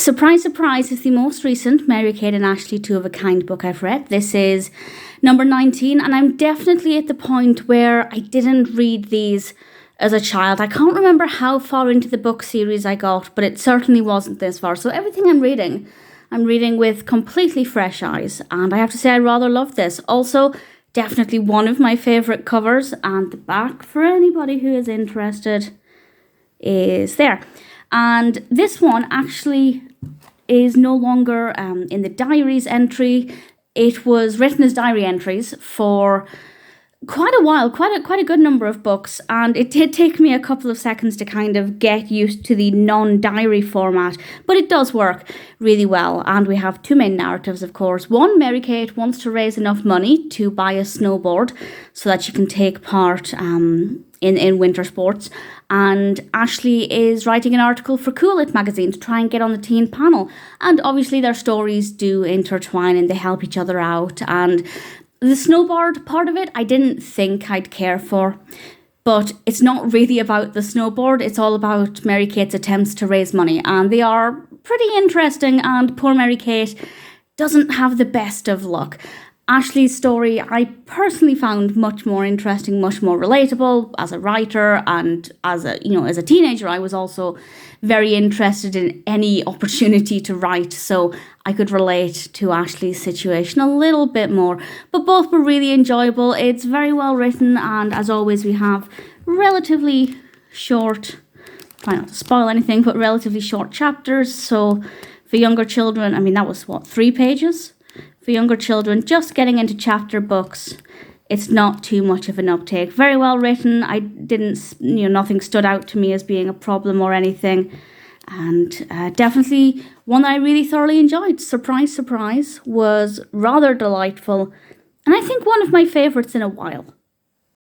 surprise, surprise, is the most recent Mary-Kate and Ashley Two of a Kind book I've read. This is number 19, and I'm definitely at the point where I didn't read these as a child. I can't remember how far into the book series I got, but it certainly wasn't this far. So everything I'm reading with completely fresh eyes, and I have to say I rather love this. Also, definitely one of my favourite covers, and the back, for anybody who is interested, is there. And this one actually is no longer in the diaries entry. It was written as diary entries for quite a while, quite a good number of books, and it did take me a couple of seconds to kind of get used to the non-diary format, but it does work really well. And we have two main narratives, of course. One, Mary-Kate wants to raise enough money to buy a snowboard so that she can take part in winter sports, and Ashley is writing an article for Cool It magazine to try and get on the teen panel, and obviously their stories do intertwine and they help each other out. And the snowboard part of it, I didn't think I'd care for, but it's not really about the snowboard. It's all about Mary-Kate's attempts to raise money, and they are pretty interesting, and poor Mary-Kate doesn't have the best of luck. Ashley's story I personally found much more interesting, much more relatable as a writer, and as a teenager I was also very interested in any opportunity to write, so I could relate to Ashley's situation a little bit more. But both were really enjoyable. It's very well written, and as always we have relatively short, try not to spoil anything, but relatively short chapters. So for younger children, I mean, that was 3 pages? For younger children, just getting into chapter books, it's not too much of an uptake. Very well written. I didn't, nothing stood out to me as being a problem or anything. And definitely one that I really thoroughly enjoyed. Surprise, surprise, was rather delightful. And I think one of my favourites in a while.